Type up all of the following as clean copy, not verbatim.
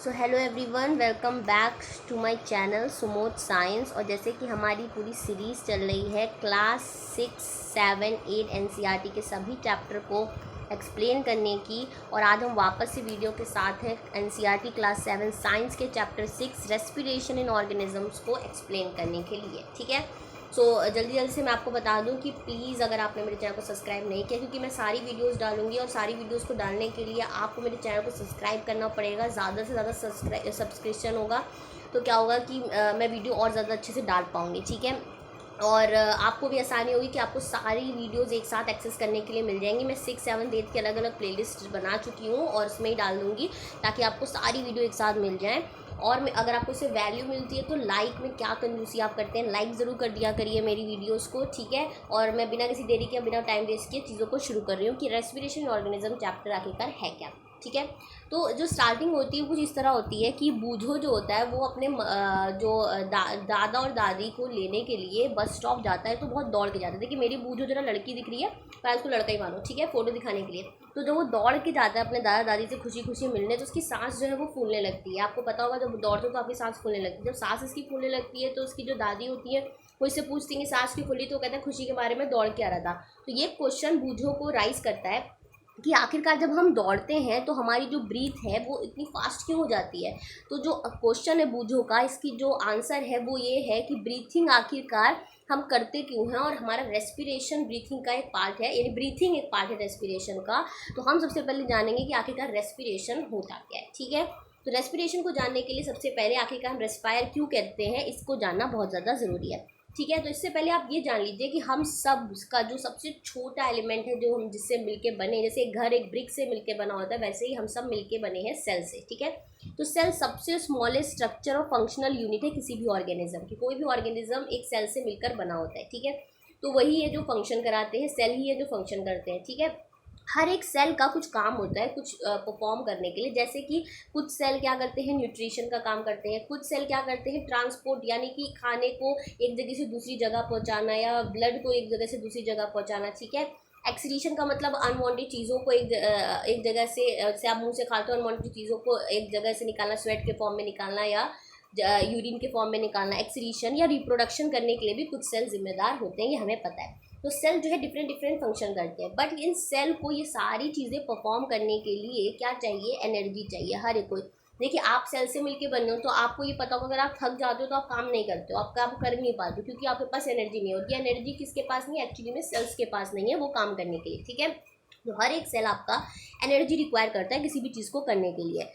So hello everyone, welcome back to my channel Sumod science. और जैसे कि हमारी पूरी सीरीज़ चल रही है क्लास 6, 7, 8 एनसीईआरटी के सभी चैप्टर को एक्सप्लेन करने की, और आज हम वापस से वीडियो के साथ हैं एनसीईआरटी क्लास 7 साइंस के चैप्टर 6 रेस्पिरेशन इन ऑर्गेनिजम्स को एक्सप्लेन करने के लिए। ठीक है, सो जल्दी से मैं आपको बता दूं कि प्लीज़ अगर आपने मेरे चैनल को सब्सक्राइब नहीं किया, क्योंकि मैं सारी वीडियोस डालूंगी और सारी वीडियोस को डालने के लिए आपको मेरे चैनल को सब्सक्राइब करना पड़ेगा। ज़्यादा से ज़्यादा सब्सक्रिप्शन होगा तो क्या होगा कि मैं वीडियो और ज़्यादा अच्छे से डाल पाऊँगी। ठीक है, और आपको भी आसानी होगी कि आपको सारी वीडियोस एक साथ एक्सेस करने के लिए मिल जाएंगी। मैं 6, 7, 8 की अलग अलग प्लेलिस्ट बना चुकी हूँ और उसमें ही डाल दूँगी ताकि आपको सारी वीडियो एक साथ मिल जाएँ। और मैं अगर आपको इससे वैल्यू मिलती है तो लाइक में क्या कंजूसी आप करते हैं, लाइक ज़रूर कर दिया करिए मेरी वीडियोस को। ठीक है, और मैं बिना किसी देरी के, बिना टाइम वेस्ट किए चीज़ों को शुरू कर रही हूँ कि रेस्पिरेशन ऑर्गेनिज्म चैप्टर आखिरकार है क्या। ठीक है, तो जो स्टार्टिंग होती है कुछ इस तरह होती है कि बूझो जो होता है वो अपने दादा और दादी को लेने के लिए बस स्टॉप जाता है, तो बहुत दौड़ के जाता है। देखिए मेरी बूझो जरा लड़की दिख रही है, पर उसको लड़का ही मानो, ठीक है, फ़ोटो दिखाने के लिए। तो जब वो दौड़ के जाता है अपने दादा दादी से खुशी खुशी मिलने, तो उसकी सांस जो है वो फूलने लगती है। आपको पता होगा जब दौड़ते हो तो आपकी सांस फूलने लगती है। जब सांस इसकी फूलने लगती है तो उसकी जो दादी होती है वो इससे पूछती है सांस क्यों फूली, तो कहते हैं खुशी के बारे में दौड़ के आ रहा था। तो ये क्वेश्चन बूझो को राइज करता है कि आखिरकार जब हम दौड़ते हैं तो हमारी जो ब्रीथ है वो इतनी फास्ट क्यों हो जाती है। तो जो क्वेश्चन है बूझो का, इसकी जो आंसर है वो ये है कि ब्रीथिंग आखिरकार हम करते क्यों हैं, और हमारा रेस्पिरेशन ब्रीथिंग का एक पार्ट है, यानी ब्रीथिंग एक पार्ट है रेस्पिरेशन का। तो हम सबसे पहले जानेंगे कि आखिरकार रेस्पिरेशन होता क्या है। ठीक है, तो रेस्पिरेशन को जानने के लिए सबसे पहले आखिरकार हम रेस्पायर क्यों करते हैं इसको जानना बहुत ज़्यादा ज़रूरी है। ठीक है, तो इससे पहले आप ये जान लीजिए कि हम सब का जो सबसे छोटा एलिमेंट है जो हम जिससे मिलके बने, जैसे एक घर एक ब्रिक से मिलके बना होता है, वैसे ही हम सब मिलके बने हैं सेल से। ठीक है, तो सेल सबसे स्मॉलेस्ट स्ट्रक्चर और फंक्शनल यूनिट है किसी भी ऑर्गेनिज्म की। कोई भी ऑर्गेनिज्म एक सेल से मिलकर बना होता है। ठीक है, तो वही है जो फंक्शन कराते हैं, सेल ही है जो फंक्शन करते हैं। ठीक है, हर एक सेल का कुछ काम होता है कुछ परफॉर्म करने के लिए। जैसे कि कुछ सेल क्या करते हैं, न्यूट्रिशन का काम करते हैं। कुछ सेल क्या करते हैं, ट्रांसपोर्ट, यानी कि खाने को एक जगह से दूसरी जगह पहुंचाना या ब्लड को एक जगह से दूसरी जगह पहुंचाना। ठीक है, एक्सक्रीशन का मतलब अनवांटेड चीज़ों को एक जगह से आप मुंह से खाते हो, अनवांटेड चीज़ों को एक जगह से निकालना, स्वेट के फॉर्म में निकालना या यूरिन के फॉर्म में निकालना। एक्सक्रीशन या रिप्रोडक्शन करने के लिए भी कुछ सेल जिम्मेदार होते हैं, ये हमें पता है। तो सेल जो है डिफरेंट डिफरेंट फंक्शन करते हैं, बट इन सेल को ये सारी चीज़ें परफॉर्म करने के लिए क्या चाहिए, एनर्जी चाहिए हर एक को। देखिए आप सेल से मिलके बने हो तो आपको ये पता होगा अगर आप थक जाते हो तो आप काम नहीं करते हो, आप काम कर नहीं पाते हो, क्योंकि आपके पास एनर्जी नहीं होती। एनर्जी किसके पास नहीं है, एक्चुअली में सेल्स के पास नहीं है वो काम करने के लिए। ठीक है, तो हर एक सेल आपका एनर्जी रिक्वायर करता है किसी भी चीज़ को करने के लिए।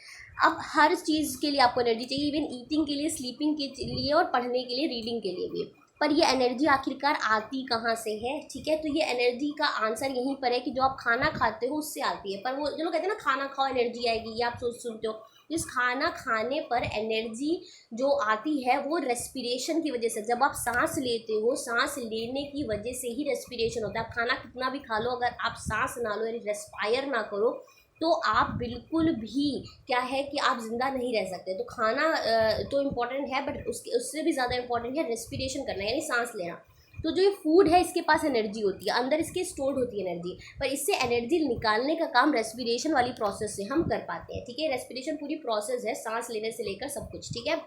अब हर चीज़ के लिए आपको एनर्जी चाहिए, इवन ईटिंग के लिए, स्लीपिंग के लिए और पढ़ने के लिए, रीडिंग के लिए भी। पर ये एनर्जी आखिरकार आती कहाँ से है। ठीक है, तो ये एनर्जी का आंसर यहीं पर है कि जो आप खाना खाते हो उससे आती है। पर वो जो लोग कहते हैं ना खाना खाओ एनर्जी आएगी, ये आप सुनते हो। इस खाना खाने पर एनर्जी जो आती है वो रेस्पिरेशन की वजह से। जब आप सांस लेते हो, सांस लेने की वजह से ही रेस्पिरेशन होता है। आप खाना कितना भी खा लो, अगर आप सांस ना लो यानी रेस्पायर ना करो तो आप बिल्कुल भी क्या है कि आप ज़िंदा नहीं रह सकते। तो खाना तो इम्पॉर्टेंट है, बट उससे भी ज़्यादा इम्पॉर्टेंट है रेस्पिरेशन करना, यानी सांस लेना। तो जो ये फूड है इसके पास एनर्जी होती है, अंदर इसके स्टोर्ड होती है एनर्जी, पर इससे एनर्जी निकालने का काम रेस्पिरेशन वाली प्रोसेस से हम कर पाते हैं। ठीक है, रेस्पिरेशन पूरी प्रोसेस है, सांस लेने से लेकर सब कुछ। ठीक है,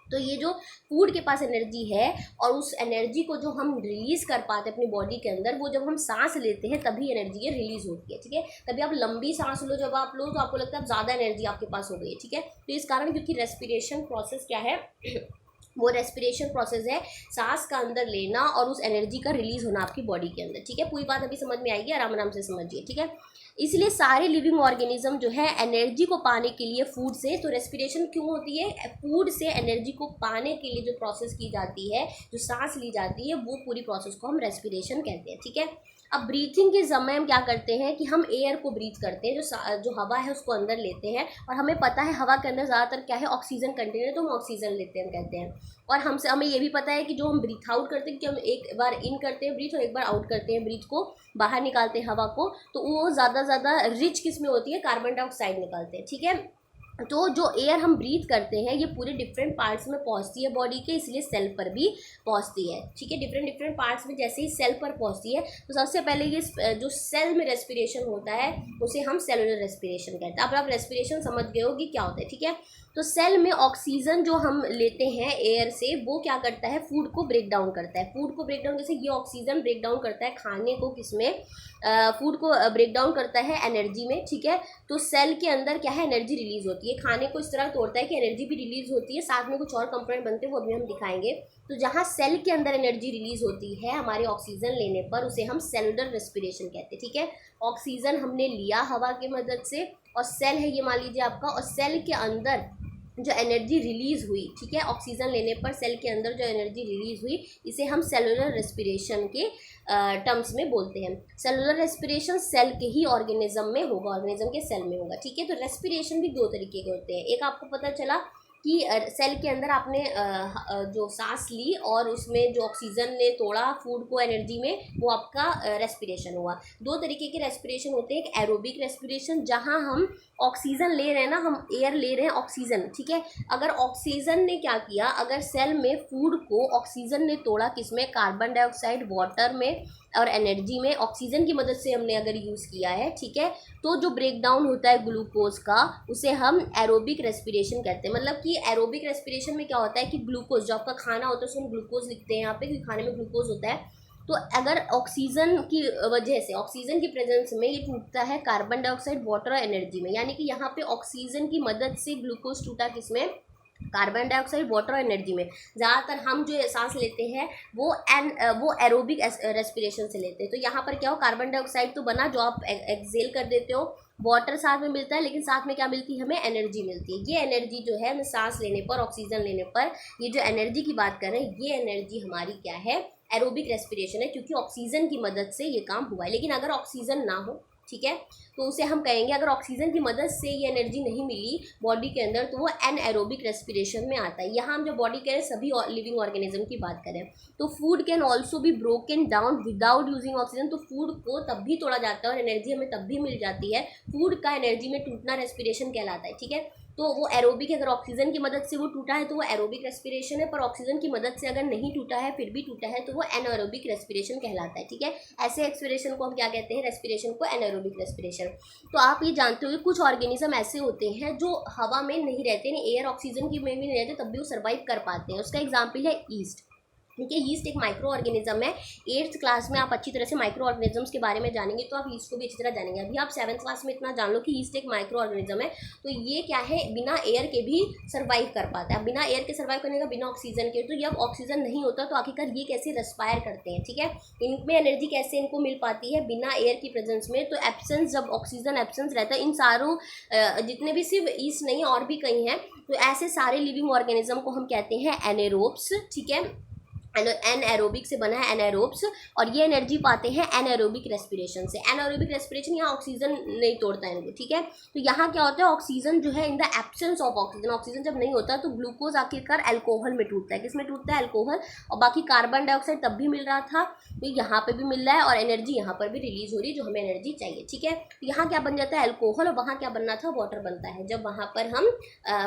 तो ये जो फूड के पास एनर्जी है और उस एनर्जी को जो हम रिलीज़ कर पाते हैं अपनी बॉडी के अंदर, वो जब हम सांस लेते हैं तभी एनर्जी ये रिलीज़ होती है। ठीक है, तभी आप लंबी सांस लो, जब आप लो तो आपको लगता है अब ज़्यादा एनर्जी आपके पास हो गई है। ठीक है, तो इस कारण क्योंकि रेस्पिरेशन प्रोसेस क्या है वो रेस्पिरेशन प्रोसेस है सांस का अंदर लेना और उस एनर्जी का रिलीज होना आपकी बॉडी के अंदर। ठीक है, पूरी बात अभी समझ में आएगी, आराम आराम से समझिए। ठीक है, इसलिए सारे लिविंग ऑर्गेनिज्म जो है एनर्जी को पाने के लिए फूड से, तो रेस्पिरेशन क्यों होती है, फूड से एनर्जी को पाने के लिए जो प्रोसेस की जाती है, जो सांस ली जाती है, वो पूरी प्रोसेस को हम रेस्पिरेशन कहते हैं। ठीक है, अब ब्रीथिंग के समय हम क्या करते हैं कि हम एयर को ब्रीथ करते हैं, जो हवा है उसको अंदर लेते हैं, और हमें पता है हवा के अंदर ज़्यादातर क्या है, ऑक्सीजन कंटेन है, तो हम ऑक्सीजन लेते हैं कहते हैं। और हमें ये भी पता है कि जो हम ब्रीथ आउट करते हैं कि हम एक बार इन करते हैं ब्रीथ और एक बार आउट करते हैं ब्रीथ को, बाहर निकालते हैं हवा को, तो वो ज़्यादा रिच किस में होती है, कार्बन डाइऑक्साइड निकालते हैं। ठीक है, तो जो एयर हम ब्रीथ करते हैं ये पूरे डिफरेंट पार्ट्स में पहुंचती है बॉडी के, इसलिए सेल पर भी पहुंचती है। ठीक है, डिफरेंट डिफरेंट पार्ट्स में जैसे ही सेल पर पहुंचती है तो सबसे पहले ये जो सेल में रेस्पिरेशन होता है उसे हम सेलुलर रेस्पिरेशन कहते हैं। अब आप रेस्पिरेशन समझ गए हो कि क्या होता है। ठीक है, तो सेल में ऑक्सीजन जो हम लेते हैं एयर से वो क्या करता है, फूड को ब्रेक डाउन करता है। फूड को ब्रेक डाउन, जैसे ये ऑक्सीजन ब्रेक डाउन करता है खाने को, किसमें, फूड को ब्रेक डाउन करता है एनर्जी में। ठीक है, तो सेल के अंदर क्या है, एनर्जी रिलीज होती है। खाने को इस तरह तोड़ता है कि एनर्जी भी रिलीज होती है, साथ में कुछ और कंपोनेंट बनते हैं वो अभी हम दिखाएंगे। तो जहाँ सेल के अंदर एनर्जी रिलीज होती है हमारे ऑक्सीजन लेने पर उसे हम सेलुलर रेस्पिरेशन कहते हैं। ठीक है, ऑक्सीजन हमने लिया हवा की मदद से और सेल है ये मान लीजिए आपका, और सेल के अंदर जो एनर्जी रिलीज़ हुई, ठीक है, ऑक्सीजन लेने पर सेल के अंदर जो एनर्जी रिलीज़ हुई इसे हम सेलुलर रेस्पिरेशन के टर्म्स में बोलते हैं। सेलुलर रेस्पिरेशन सेल के ही ऑर्गेनिज्म में होगा, ऑर्गेनिज्म के सेल में होगा। ठीक है, तो रेस्पिरेशन भी दो तरीके के होते हैं। एक आपको पता चला कि सेल के अंदर आपने जो सांस ली और उसमें जो ऑक्सीजन ने तोड़ा फूड को एनर्जी में, वो आपका रेस्पिरेशन हुआ। दो तरीके के रेस्पिरेशन होते हैं, एक एरोबिक रेस्पिरेशन जहां हम ऑक्सीजन ले रहे हैं ना, हम एयर ले रहे हैं ऑक्सीजन। ठीक है, अगर ऑक्सीजन ने क्या किया, अगर सेल में फूड को ऑक्सीजन ने तोड़ा, किसमें, कार्बन डाइऑक्साइड, वाटर में और एनर्जी में, ऑक्सीजन की मदद से हमने अगर यूज़ किया है, ठीक है, तो जो ब्रेक डाउन होता है ग्लूकोज का उसे हम एरोबिक रेस्पिरेशन कहते हैं। मतलब कि एरोबिक रेस्पिरेशन में क्या होता है कि ग्लूकोज, जो आपका खाना होता है उसमें हम ग्लूकोज लिखते हैं यहाँ पे क्योंकि खाने में ग्लूकोज होता है। तो अगर ऑक्सीजन की वजह से, ऑक्सीजन की प्रेजेंस में ये टूटता है कार्बन डाइऑक्साइड, वाटर और एनर्जी में, यानी कि यहाँ पे ऑक्सीजन की मदद से ग्लूकोज टूटा, किसमें, कार्बन डाइऑक्साइड, वाटर और एनर्जी में। ज़्यादातर हम जो सांस लेते हैं वो एरोबिक रेस्पिरेशन से लेते हैं। तो यहाँ पर क्या हो, कार्बन डाइऑक्साइड तो बना जो आप एक्सेल कर देते हो, वाटर साथ में मिलता है, लेकिन साथ में क्या मिलती है, हमें एनर्जी मिलती है। ये एनर्जी जो है हमें सांस लेने पर, ऑक्सीजन लेने पर, ये जो एनर्जी की बात कर रहे हैं ये एनर्जी हमारी क्या है, एरोबिक रेस्पिरेशन है, क्योंकि ऑक्सीजन की मदद से ये काम हुआ है। लेकिन अगर ऑक्सीजन ना हो, ठीक है, तो उसे हम कहेंगे, अगर ऑक्सीजन की मदद से ये एनर्जी नहीं मिली बॉडी के अंदर तो वो एनएरोबिक रेस्पिरेशन में आता है। यहाँ हम जब बॉडी कह रहे हैं सभी लिविंग ऑर्गेनिज्म की बात करें तो food can also be broken down without using oxygen. तो फूड को तब भी तोड़ा जाता है और एनर्जी हमें तब भी मिल जाती है। फूड का एनर्जी में टूटना रेस्पिरेशन कहलाता है। ठीक है, तो वो एरोबिक है, अगर ऑक्सीजन की मदद से वो टूटा है तो वो एरोबिक रेस्पिरेशन है, पर ऑक्सीजन की मदद से अगर नहीं टूटा है फिर भी टूटा है तो वो एनएरोबिक रेस्पिरेशन कहलाता है। ठीक है, ऐसे एक्सपिरेशन को हम क्या कहते हैं, रेस्पिरेशन को एनएरोबिक रेस्पिरेशन। तो आप ये जानते हो कि कुछ ऑर्गेनिज्म ऐसे होते हैं जो हवा में नहीं रहते, नहीं एयर ऑक्सीजन की में भी नहीं रहते, तब भी वो सर्वाइव कर पाते हैं। उसका एग्जाम्पल है ईस्ट। ठीक है, यीस्ट एक माइक्रो ऑर्गेनिज्म है। 8th क्लास में आप अच्छी तरह से माइक्रो ऑर्गेनिजम्स के बारे में जानेंगे तो आप यीस्ट को भी अच्छी तरह जानेंगे। अभी आप 7th क्लास में इतना जान लो कि यीस्ट एक माइक्रो ऑर्गेनिज्म है। तो ये क्या है, बिना एयर के भी सर्वाइव कर पाता है। बिना एयर के सर्वाइव करने का, बिना ऑक्सीजन के। तो जब ऑक्सीजन नहीं होता तो आखिरकार ये कैसे रेस्पायर करते हैं। ठीक है, इनमें एनर्जी कैसे इनको मिल पाती है बिना एयर की प्रेजेंस में। तो एब्सेंस, जब ऑक्सीजन एब्सेंस रहता है, इन सारों जितने भी, सिर्फ ईस्ट नहीं और भी कई हैं, तो ऐसे सारे लिविंग ऑर्गेनिज्म को हम कहते हैं एनेरोब्स। ठीक है, एनएरोबिक से बना है एनारोब्स, और ये एनर्जी पाते हैं एनारोबिक रेस्पिरेशन से। एनारोबिक रेस्पिरेशन, यहाँ ऑक्सीजन नहीं तोड़ता है इनको। ठीक है, तो यहाँ क्या होता है, ऑक्सीजन जो है in the absence of oxygen, oxygen जब नहीं होता तो ग्लूकोज आखिरकार अल्कोहल में टूटता है। किसमें टूटता है, अल्कोहल। और बाकी कार्बन डाइऑक्साइड तब भी मिल रहा था, तो यहाँ पे भी मिल रहा है, और एनर्जी यहाँ पर भी रिलीज हो रही है जो हमें एनर्जी चाहिए। ठीक है, तो यहाँ क्या बन जाता है, अल्कोहल, और वहाँ क्या बनना था, वाटर बनता है जब वहाँ पर हम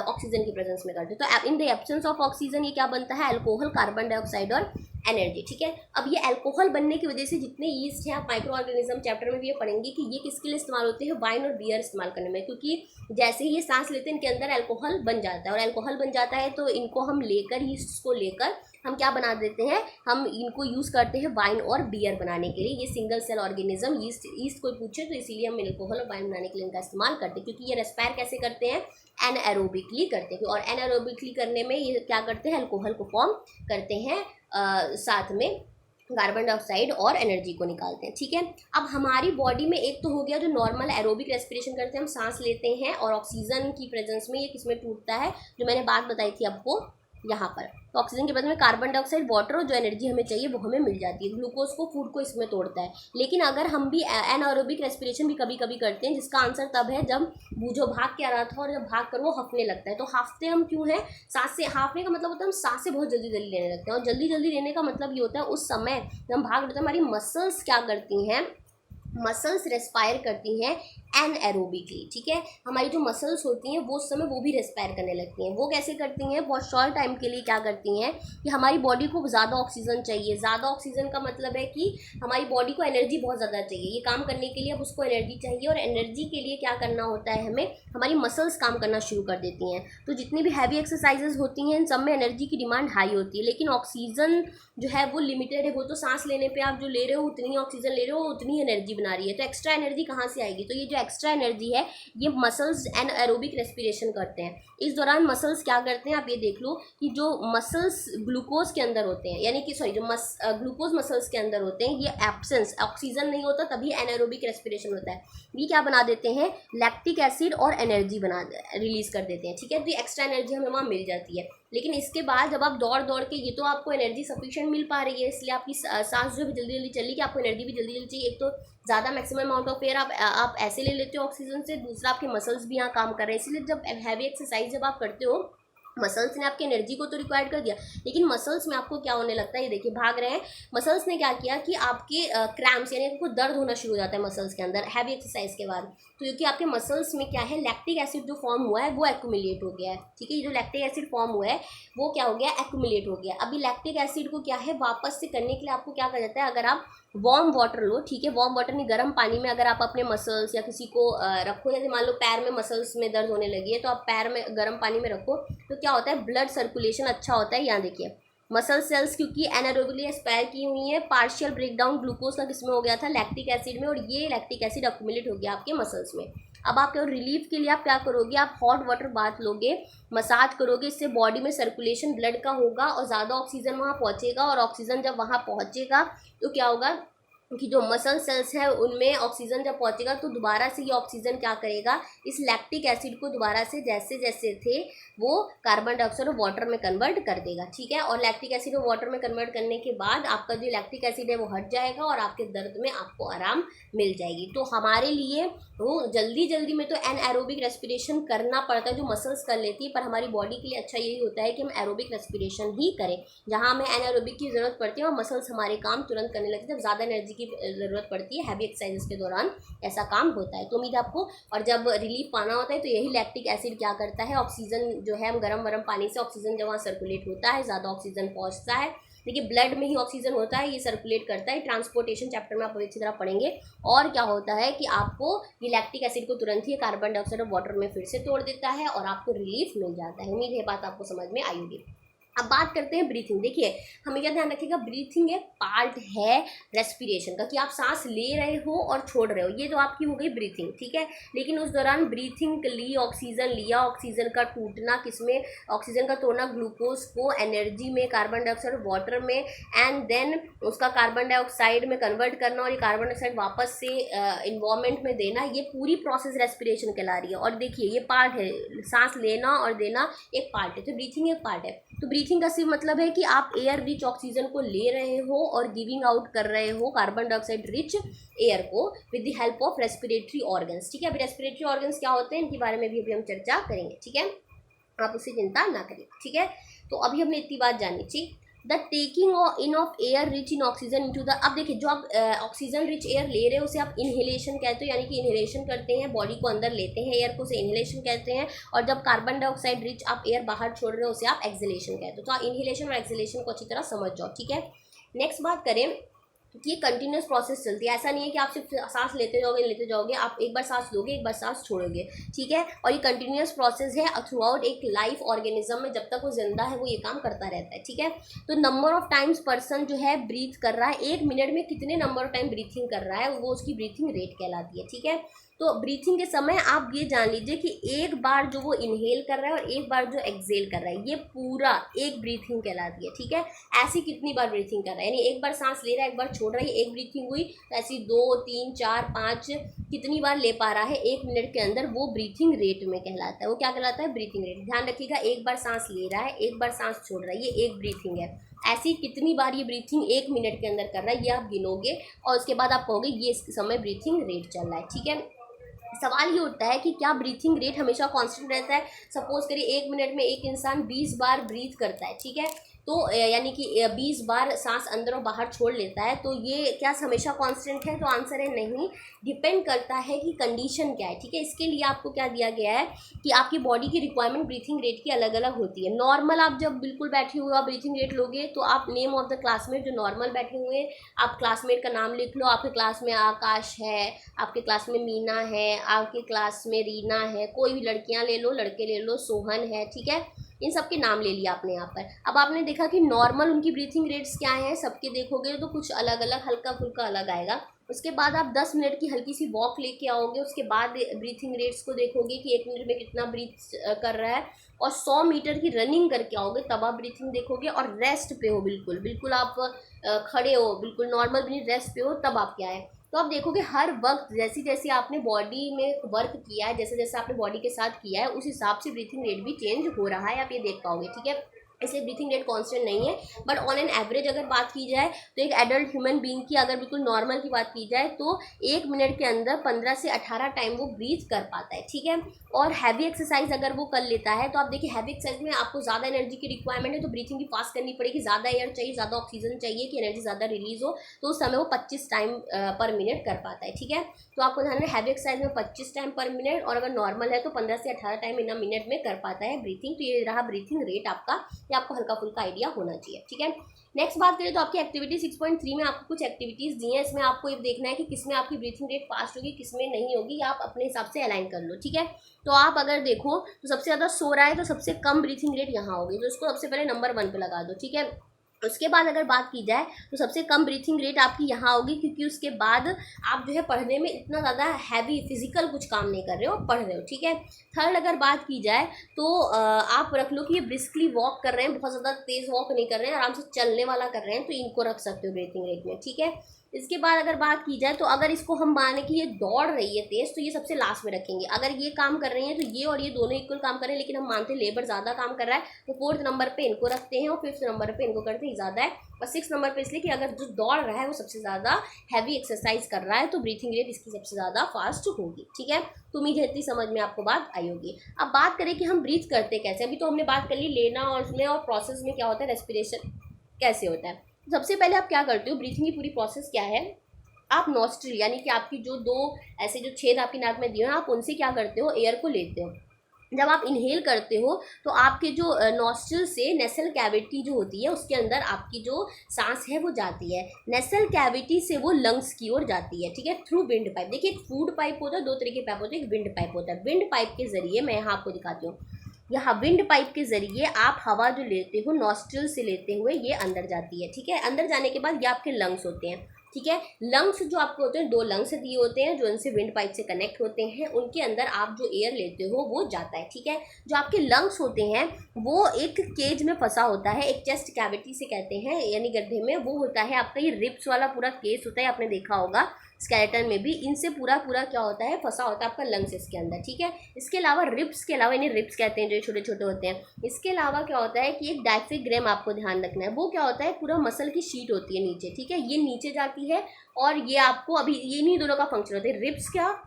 ऑक्सीजन की प्रेजेंस में करते हैं। तो in the absence of oxygen ये क्या बनता है, अल्कोहल, कार्बन डाइऑक्साइड और एनर्जी। ठीक है, अब ये अल्कोहल बनने की वजह से जितने यीस्ट हैं, आप माइक्रो ऑर्गेनिज्म चैप्टर में भी ये पढ़ेंगे कि ये किसके लिए इस्तेमाल होते हैं, वाइन और बियर इस्तेमाल करने में। क्योंकि जैसे ही ये सांस लेते हैं इनके अंदर अल्कोहल बन जाता है, और अल्कोहल बन जाता है तो इनको हम लेकर, यीस्ट को लेकर हम क्या बना देते हैं, हम इनको यूज़ करते हैं वाइन और बियर बनाने के लिए। ये सिंगल सेल ऑर्गेनिज्म यीस्ट कोई पूछे तो इसीलिए हम अल्कोहल और वाइन बनाने के लिए इनका इस्तेमाल करते हैं, क्योंकि ये रेस्पायर कैसे करते हैं, एनएरोबिकली करते हैं। और एनएरोबिकली करने में ये क्या करते हैं, अल्कोहल को फॉर्म करते हैं, साथ में कार्बन डाइऑक्साइड और एनर्जी को निकालते हैं। ठीक है, अब हमारी बॉडी में एक तो हो गया जो नॉर्मल एरोबिक रेस्पिरेशन करते हैं, हम सांस लेते हैं और ऑक्सीजन की प्रेजेंस में ये किसमें टूटता है, जो मैंने बात बताई थी आपको यहाँ पर। तो ऑक्सीजन के बदले में कार्बन डाइऑक्साइड, वाटर, और जो एनर्जी हमें चाहिए वो हमें मिल जाती है। ग्लूकोज को, फूड को इसमें तोड़ता है। लेकिन अगर हम भी एनारोबिक रेस्पिरेशन भी कभी कभी करते हैं, जिसका आंसर तब है जब जो भाग के आ रहा था और जब भाग कर वो हफने लगता है। तो हाफते हम क्यों है, सांस से हाफने का मतलब होता है हम सांस से बहुत जल्दी जल्दी लेने लगते हैं, और जल्दी जल्दी लेने का मतलब ये होता है उस समय जब हम भाग लेते हैं हमारी मसल्स क्या करती हैं, मसल्स रेस्पायर करती हैं एनएरोबिकली, ठीक है। हमारी जो मसल्स होती हैं वो उस समय वो भी रेस्पायर करने लगती हैं। वो कैसे करती हैं, बहुत शॉर्ट टाइम के लिए क्या करती हैं कि हमारी बॉडी को ज़्यादा ऑक्सीजन चाहिए। ज़्यादा ऑक्सीजन का मतलब है कि हमारी बॉडी को एनर्जी बहुत ज़्यादा चाहिए, ये काम करने के लिए अब उसको एनर्जी चाहिए, और एनर्जी के लिए क्या करना होता है हमें, हमारी मसल्स काम करना शुरू कर देती हैं। तो जितनी भी हैवी एक्सरसाइजेज होती हैं इन सब में एनर्जी की डिमांड हाई होती है, लेकिन ऑक्सीजन जो है वो लिमिटेड है। वो तो सांस लेने पे आप जो ले रहे हो उतनी ऑक्सीजन ले रहे हो, उतनी एनर्जी बना रही है, तो एक्स्ट्रा एनर्जी कहाँ से आएगी। तो ये जो एक्स्ट्रा एनर्जी है ये मसल्स एरोबिक रेस्पिरेशन करते हैं। इस दौरान मसल्स क्या करते हैं, आप ये देख लो कि जो मसल्स ग्लूकोज के अंदर होते हैं, यानी कि सॉरी जो ग्लूकोज मसल्स के अंदर होते हैं, ये एब्सेंस, ऑक्सीजन नहीं होता तभी एनारोबिक रेस्पिरेशन होता है। ये क्या बना देते हैं, लैक्टिक एसिड और एनर्जी रिलीज कर देते हैं, ठीक है। तो एक्स्ट्रा एनर्जी हमें वहाँ मिल जाती है। लेकिन इसके बाद जब आप दौड़ दौड़ के, ये तो आपको एनर्जी सफिशिएंट मिल पा रही है, इसलिए आपकी सांस जो भी जल्दी जल्दी चली, कि आपको एनर्जी भी जल्दी जल्दी चाहिए। एक तो ज़्यादा मैक्सिमम अमाउंट ऑफ एयर आप ऐसे ले लेते हो ऑक्सीजन से, दूसरा आपके मसल्स भी यहाँ काम कर रहे हैं। इसलिए जब हैवी एक्सरसाइज जब आप करते हो, मसल्स ने आपकी एनर्जी को तो रिक्वायर कर दिया, लेकिन मसल्स में आपको क्या होने लगता है, ये देखिए भाग रहे हैं। मसल्स ने क्या किया कि आपके क्रैम्प्स यानी आपको दर्द होना शुरू हो जाता है मसल्स के अंदर हैवी एक्सरसाइज के बाद। तो क्योंकि आपके मसल्स में क्या है, लैक्टिक एसिड जो फॉर्म हुआ है वो एक्यूमुलेट हो गया है, ठीक है। ये जो लैक्टिक एसिड फॉर्म हुआ है वो क्या हो गया, एक्यूमुलेट हो गया। अभी लैक्टिक एसिड को क्या है वापस से करने के लिए आपको क्या कर जाता है, अगर आप वार्म वाटर लो, ठीक है, वार्म वाटर नहीं गर्म पानी में अगर आप अपने मसल्स या किसी को रखो, जैसे मान लो पैर में मसल्स में दर्द होने लगी है, तो आप पैर में गर्म पानी में रखो, तो क्या होता है, ब्लड सर्कुलेशन अच्छा होता है। यहाँ देखिए मसल सेल्स क्योंकि एनारोबिकली एक्सपायर की हुई है, पार्शियल ब्रेकडाउन ग्लूकोज का किसमें हो गया था, लैक्टिक एसिड में, और ये लैक्टिक एसिड अक्यूमुलेट हो गया आपके मसल्स में। अब आप रिलीफ के लिए आप क्या करोगे, आप हॉट वाटर बाथ लोगे, मसाज करोगे, इससे बॉडी में सर्कुलेशन ब्लड का होगा और ज़्यादा ऑक्सीजन वहाँ पहुँचेगा, और ऑक्सीजन जब वहाँ पहुँचेगा तो क्या होगा कि जो मसल सेल्स हैं उनमें ऑक्सीजन जब पहुंचेगा तो दोबारा से ये ऑक्सीजन क्या करेगा, इस लैक्टिक एसिड को दोबारा से जैसे जैसे थे वो कार्बन डाइऑक्साइड और वाटर में कन्वर्ट कर देगा, ठीक है। और लैक्टिक एसिड को वाटर में कन्वर्ट करने के बाद आपका जो लैक्टिक एसिड है वो हट जाएगा और आपके दर्द में आपको आराम मिल जाएगी। तो हमारे लिए वो जल्दी जल्दी में तो एनएरोबिक रेस्पिरेशन करना पड़ता है जो मसल्स कर लेती है, पर हमारी बॉडी के लिए अच्छा यही होता है कि हम एरोबिक रेस्पिरेशन ही करें। जहाँ हमें एनएरोबिक की ज़रूरत पड़ती है और मसल्स हमारे काम तुरंत करने लगते हैं, जब ज़्यादा एनर्जी की ज़रूरत पड़ती है हैवी एक्सरसाइजेस के दौरान ऐसा काम होता है। तो उम्मीद है आपको, और जब रिलीफ पाना होता है तो यही लैक्टिक एसिड क्या करता है, ऑक्सीजन जो है हम गर्म पानी से ऑक्सीजन जब वहाँ सर्कुलेट होता है ज़्यादा ऑक्सीजन पहुँचता है, देखिए ब्लड में ही ऑक्सीजन होता है, ये सर्कुलेट करता है। ट्रांसपोर्टेशन चैप्टर में आप अच्छी तरह पढ़ेंगे। और क्या होता है कि आपको ये लैक्टिक एसिड को तुरंत ही कार्बन डाइऑक्साइड और वाटर में फिर से तोड़ देता है और आपको रिलीफ मिल जाता है। उम्मीद है बात आपको समझ में आई होगी। अब बात करते हैं ब्रीथिंग। देखिए हमें क्या ध्यान रखिएगा, ब्रीथिंग एक पार्ट है रेस्पिरेशन का, कि आप सांस ले रहे हो और छोड़ रहे हो, ये तो आपकी हो गई ब्रीथिंग, ठीक है। लेकिन उस दौरान ब्रीथिंग ली, ऑक्सीजन लिया, ऑक्सीजन का टूटना किसमें, ऑक्सीजन का तोड़ना ग्लूकोज को एनर्जी में, कार्बन डाइऑक्साइड वाटर में, एंड देन उसका कार्बन डाइऑक्साइड में कन्वर्ट करना और ये कार्बन डाइऑक्साइड वापस से इन्वायरमेंट में देना, ये पूरी प्रोसेस रेस्पिरेशन कहला रही है। और देखिए ये पार्ट है, सांस लेना और देना एक पार्ट है, तो ब्रीथिंग एक पार्ट है। तो ब्रीथिंग का सिर्फ मतलब है कि आप एयर रिच ऑक्सीजन को ले रहे हो और गिविंग आउट कर रहे हो कार्बन डाइऑक्साइड रिच एयर को with the help of respiratory organs, ठीक है। अभी रेस्पिरेटरी ऑर्गन्स क्या होते हैं इनके बारे में भी अभी हम चर्चा करेंगे, ठीक है, आप उससे चिंता ना करिए, ठीक है। तो अभी हमने इतनी बात जानी, ठीक। The taking in of air rich in oxygen into the, अब देखिए जो आप ऑक्सीजन रिच एयर ले रहे हो उसे आप इनहेलेशन कहते हो, यानी कि इनहेलेशन करते हैं, बॉडी को अंदर लेते हैं एयर को, उसे इनहेलेशन कहते हैं। और जब कार्बन डाइऑक्साइड रिच आप एयर बाहर छोड़ रहे हो उसे आप एक्सहेलेशन कहते हो। तो आप इनहेलेशन और एक्सहेलेशन को अच्छी तरह समझ जाओ, ठीक है। नेक्स्ट बात करें कि ये कंटिन्यूस प्रोसेस चलती है, ऐसा नहीं है कि आप सिर्फ सांस लेते जाओगे, आप एक बार सांस लोगे एक बार सांस छोड़ोगे, ठीक है। और ये कंटिन्यूस प्रोसेस है थ्रू आउट एक लाइफ ऑर्गेनिज्म में, जब तक वो जिंदा है वो ये काम करता रहता है, ठीक है। तो नंबर ऑफ टाइम्स पर्सन जो है ब्रीथ कर रहा है, एक मिनट में कितने नंबर ऑफ टाइम ब्रीथिंग कर रहा है वो उसकी ब्रीथिंग रेट कहलाती है, ठीक है। तो ब्रीथिंग के समय आप ये जान लीजिए कि एक बार जो वो इनहेल कर रहा है और एक बार जो एक्सहेल कर रहा है, ये पूरा एक ब्रीथिंग कहलाती है, ठीक है। ऐसी कितनी बार ब्रीथिंग कर रहा है, यानी एक बार सांस ले रहा है एक बार छोड़ रहा है, एक ब्रीथिंग हुई, तो ऐसी 2 3 4 5 कितनी बार ले पा रहा है एक मिनट के अंदर, वो ब्रीथिंग रेट में कहलाता है। वो क्या कहलाता है, ब्रीथिंग रेट। ध्यान रखिएगा, एक बार सांस ले रहा है एक बार सांस छोड़ रहा है, ये एक ब्रीथिंग है। ऐसी कितनी बार ये ब्रीथिंग एक मिनट के अंदर कर रहा है ये आप गिनोगे और उसके बाद आप कहोगे ये इस समय ब्रीथिंग रेट चल रहा है, ठीक है। सवाल ये उठता है कि क्या ब्रीथिंग रेट हमेशा कांस्टेंट रहता है। सपोज करिए एक मिनट में एक इंसान 20 बार ब्रीथ करता है, ठीक है। तो यानी कि 20 बार सांस अंदर और बाहर छोड़ लेता है। तो ये क्या हमेशा कांस्टेंट है? तो आंसर है नहीं, डिपेंड करता है कि कंडीशन क्या है, ठीक है। इसके लिए आपको क्या दिया गया है कि आपकी बॉडी की रिक्वायरमेंट ब्रीथिंग रेट की अलग अलग होती है। नॉर्मल आप जब बिल्कुल बैठे हुए आप ब्रीथिंग रेट लोगे तो आप नेम ऑफ द क्लासमेट जो नॉर्मल बैठे हुए हैं आप क्लासमेट का नाम लिख लो। आपके क्लास में आकाश है, आपके क्लास में मीना है, आपके क्लास में रीना है, कोई भी लड़कियां ले लो, लड़के ले लो, सोहन है, ठीक है। इन सब के नाम ले लिया आपने यहाँ पर। अब आपने देखा कि नॉर्मल उनकी ब्रीथिंग रेट्स क्या हैं, सबके देखोगे तो कुछ अलग अलग, हल्का फुल्का अलग आएगा। उसके बाद आप 10 मिनट की हल्की सी वॉक लेके आओगे, उसके बाद ब्रीथिंग रेट्स को देखोगे कि 1 मिनट में कितना ब्रीथ कर रहा है, और 100 मीटर की रनिंग करके आओगे तब आप ब्रीथिंग देखोगे। और रेस्ट पे हो, बिल्कुल बिल्कुल आप खड़े हो, बिल्कुल नॉर्मल भी रेस्ट पे हो, तब आप क्या है। तो आप देखोगे हर वक्त जैसी जैसी आपने बॉडी में वर्क किया है, जैसे जैसे आपने बॉडी के साथ किया है, उस हिसाब से ब्रीथिंग रेट भी चेंज हो रहा है, आप ये देख पाओगे, ठीक है। इसलिए ब्रीथिंग रेट कांस्टेंट नहीं है, बट ऑन एन एवरेज अगर बात की जाए तो एक एडल्ट ह्यूमन बीइंग की अगर बिल्कुल नॉर्मल की बात की जाए तो 1 मिनट के अंदर 15 से 18 टाइम वो ब्रीथ कर पाता है, ठीक है। और हैवी एक्सरसाइज अगर वो कर लेता है तो आप देखिए हैवी एक्सरसाइज में आपको ज़्यादा एनर्जी की रिक्वायरमेंट है, तो ब्रीथिंग भी फास्ट करनी पड़ेगी, ज़्यादा एयर चाहिए, ज़्यादा ऑक्सीजन चाहिए कि एनर्जी ज़्यादा रिलीज हो, तो उस समय वो 25 टाइम पर मिनट कर पाता है, ठीक है। तो आपको ध्यान है हैवी एक्सरसाइज में 25 टाइम पर मिनट, और अगर नॉर्मल है तो 15 से 18 टाइम इन अ मिनट में कर पाता है ब्रीथिंग। तो ये रहा ब्रीथिंग रेट आपका, ये आपको हल्का फुल्का आइडिया होना चाहिए, ठीक है। नेक्स्ट बात करें तो आपकी एक्टिविटी 6.3 में आपको कुछ एक्टिविटीज़ दी हैं। इसमें आपको ये देखना है कि किसमें आपकी ब्रीथिंग रेट फास्ट होगी, किसमें नहीं होगी, आप अपने हिसाब से अलाइन कर लो, ठीक है। तो आप अगर देखो तो सबसे ज़्यादा सो रहा है तो सबसे कम ब्रीथिंग रेट यहाँ होगी, तो इसको सबसे पहले नंबर 1 पे लगा दो, ठीक है। उसके बाद अगर बात की जाए तो सबसे कम ब्रीथिंग रेट आपकी यहाँ होगी, क्योंकि उसके बाद आप जो है पढ़ने में इतना ज़्यादा हैवी फिजिकल कुछ काम नहीं कर रहे हो, पढ़ रहे हो, ठीक है। थर्ड अगर बात की जाए तो आप रख लो कि ये ब्रिस्कली वॉक कर रहे हैं, बहुत ज़्यादा तेज़ वॉक नहीं कर रहे हैं, आराम से चलने वाला कर रहे हैं, तो इनको रख सकते हो ब्रीथिंग रेट में, ठीक है। इसके बाद अगर बात की जाए तो अगर इसको हम माने कि ये दौड़ रही है तेज़, तो ये सबसे लास्ट में रखेंगे। अगर ये काम कर रही है तो ये और ये दोनों इक्वल काम कर रहे हैं, लेकिन हम मानते हैं लेबर ज़्यादा काम कर रहा है, तो 4th नंबर पे इनको रखते हैं, और 5th नंबर पे इनको करते हैं ज़्यादा है, और 6th नंबर पे इसलिए कि अगर जो दौड़ रहा है वो सबसे ज़्यादा हैवी एक्सरसाइज कर रहा है, तो ब्रीथिंग रेट इसकी सबसे ज़्यादा फास्ट होगी, ठीक है। तो उम्मीद है इतनी समझ में आपको बात आई होगी। अब बात करें कि हम ब्रीथ करते कैसे। अभी तो हमने बात कर ली लेना और उसमें, और प्रोसेस में क्या होता है, रेस्पिरेशन कैसे होता है। सबसे पहले आप क्या करते हो, ब्रीथिंग की पूरी प्रोसेस क्या है, आप नॉस्ट्रिल यानी कि आपकी जो 2 ऐसे जो छेद आपकी नाक में दिए हैं, आप उनसे क्या करते हो, एयर को लेते हो। जब आप इनहेल करते हो तो आपके जो नॉस्ट्रिल से नेसल कैविटी जो होती है उसके अंदर आपकी जो सांस है वो जाती है, नेसल कैविटी से वो लंग्स की ओर जाती है, ठीक है, थ्रू विंड पाइप। देखिए एक फूड पाइप होता है, 2 तरह के पाइप होते हैं, एक विंड पाइप होता है। विंड पाइप के जरिए मैं यहाँ आपको दिखाती हूँ, यहाँ विंड पाइप के जरिए आप हवा जो लेते हो नॉस्ट्रिल से लेते हुए ये अंदर जाती है, ठीक है। अंदर जाने के बाद ये आपके लंग्स होते हैं, ठीक है। लंग्स जो आपको होते हैं 2 लंग्स दिए होते हैं जो इनसे विंड पाइप से कनेक्ट होते हैं, उनके अंदर आप जो एयर लेते हो वो जाता है, ठीक है। जो आपके लंग्स होते हैं वो एक केज में फंसा होता है, एक चेस्ट कैविटी से कहते हैं, यानी गड्ढे में, वो होता है आपका ये रिब्स वाला पूरा केस होता है, आपने देखा होगा स्केलेटन में भी, इनसे पूरा क्या होता है, फंसा होता है आपका लंग्स इसके अंदर, ठीक है। इसके अलावा रिब्स के अलावा, इन्हें रिब्स कहते हैं जो छोटे छोटे होते हैं, इसके अलावा क्या होता है कि एक डायफ्राम आपको ध्यान रखना है, वो क्या होता है, पूरा मसल की शीट होती है नीचे, ठीक है, ये नीचे जाती है, और ये आपको अभी ये इन्हीं दोनों का फंक्शन होता है, रिब्स क्या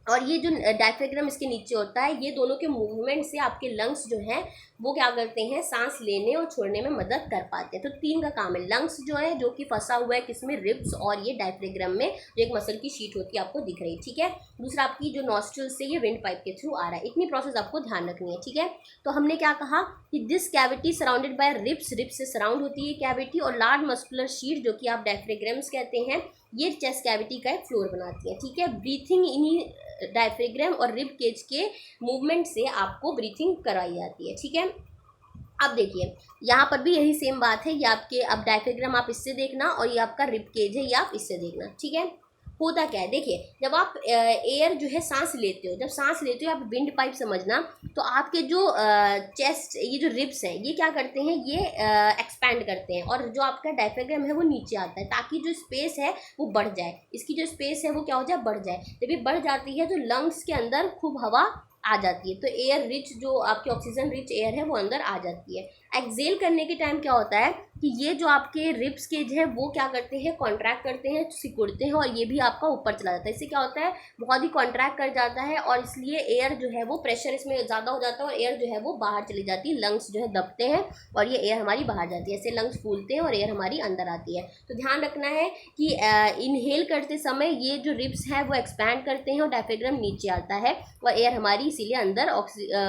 और ये जो डायफ्राम इसके नीचे होता है, ये दोनों के मूवमेंट से आपके लंग्स जो हैं वो क्या करते हैं, सांस लेने और छोड़ने में मदद कर पाते हैं। तो 3 का काम है, लंग्स जो है जो कि फंसा हुआ है किसमें, रिब्स, और ये डायफ्राम में जो एक मसल की शीट होती है आपको दिख रही है, ठीक है। दूसरा आपकी जो नॉस्ट्रिल से ये विंड पाइप के थ्रू आ रहा है, इतनी प्रोसेस आपको ध्यान रखनी है, ठीक है। तो हमने क्या कहा कि this cavity surrounded by ribs, ribs से सराउंड होती है कैविटी, और लार्ज मस्कुलर शीट जो कि आप डायफ्राम्स कहते हैं, ये चेस्ट कैविटी का एक फ्लोर बनाती है, ठीक है। ब्रीथिंग इन्हीं डायफ्राम और रिब केज के मूवमेंट से आपको ब्रीथिंग कराई जाती है, ठीक है। अब देखिए यहाँ पर भी यही सेम बात है, ये आपके अब डायफ्राम आप इससे देखना, और ये आपका रिब केज है ये आप इससे देखना, ठीक है। होता क्या है, देखिए जब आप एयर जो है सांस लेते हो, जब सांस लेते हो आप विंड पाइप समझना, तो आपके जो चेस्ट, ये जो रिब्स हैं ये क्या करते हैं, ये एक्सपैंड करते हैं, और जो आपका डायफ्राम है वो नीचे आता है, ताकि जो स्पेस है वो बढ़ जाए, इसकी जो स्पेस है वो क्या हो जाए, बढ़ जाए। जब ये बढ़ जाती है तो लंग्स के अंदर खूब हवा आ जाती है, तो एयर रिच जो आपकी ऑक्सीजन रिच एयर है वो अंदर आ जाती है। एक्सेल करने के टाइम क्या होता है कि ये जो आपके रिब्स केज है वो क्या करते हैं, कॉन्ट्रैक्ट करते हैं, सिकुड़ते हैं और ये भी आपका ऊपर चला जाता है। इससे क्या होता है, बहुत ही कॉन्ट्रैक्ट कर जाता है और इसलिए एयर जो है वो प्रेशर इसमें ज़्यादा हो जाता है और एयर जो है वो बाहर चली जाती है, लंग्स जो है दबते हैं और ये एयर हमारी बाहर जाती है। ऐसे लंग्स फूलते हैं और एयर हमारी अंदर आती है। तो ध्यान रखना है कि इनहेल करते समय ये जो रिब्स है वो एक्सपैंड करते हैं और डायफ्राम नीचे आता है और एयर हमारी इसीलिए अंदर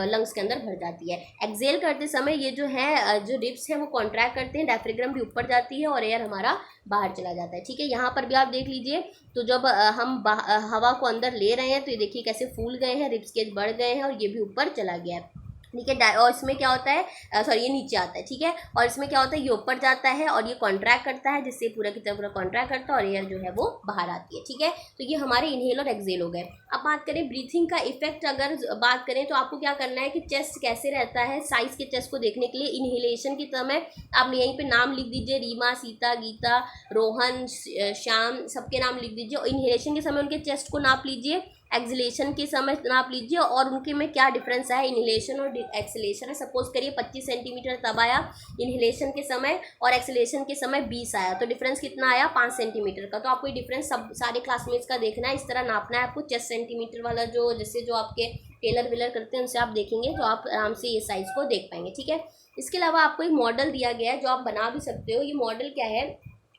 लंग्स के अंदर भर जाती है। एक्सेल करते समय ये जो है जो रिब्स है वो कॉन्ट्रैक्ट करते हैं, डायफ्राम भी ऊपर जाती है और एयर हमारा बाहर चला जाता है। ठीक है, यहाँ पर भी आप देख लीजिए। तो जब हम हवा को अंदर ले रहे हैं तो ये देखिए कैसे फूल गए हैं, रिब्स केज बढ़ गए हैं और ये भी ऊपर चला गया है। ठीक है, और इसमें क्या होता है, सॉरी ये नीचे आता है। ठीक है, और इसमें क्या होता है, ये ऊपर जाता है और ये कॉन्ट्रैक्ट करता है, जिससे पूरा की तरह पूरा कॉन्ट्रैक्ट करता है और एयर जो है वो बाहर आती है। ठीक है, तो ये हमारे इनहेल और एक्सेल हो गए। अब बात करें ब्रीथिंग का इफेक्ट, अगर बात करें तो आपको क्या करना है कि चेस्ट कैसे रहता है, साइज के चेस्ट को देखने के लिए इनहेलेशन के समय आप यहीं पे नाम लिख दीजिए, रीमा, सीता, गीता, रोहन, श्याम, सबके नाम लिख दीजिए और इनहेलेशन के समय उनके चेस्ट को नाप लीजिए, एक्सलेशन के समय नाप लीजिए और उनके में क्या डिफरेंस है इनहेलेशन और एक्सलेशन है। सपोज करिए 25 सेंटीमीटर तब आया इनहेलेशन के समय और एक्सलेशन के समय 20 आया, तो डिफरेंस कितना आया, 5 सेंटीमीटर का। तो आपको ये डिफरेंस सब सारे क्लासमेट्स का देखना है, इस तरह नापना है आपको। चेस्ट सेंटीमीटर वाला जो जैसे जो आपके टेलर वेलर करते हैं उनसे आप देखेंगे तो आप आराम से ये साइज़ को देख पाएंगे। ठीक है, इसके अलावा आपको एक मॉडल दिया गया है जो आप बना भी सकते हो। ये मॉडल क्या है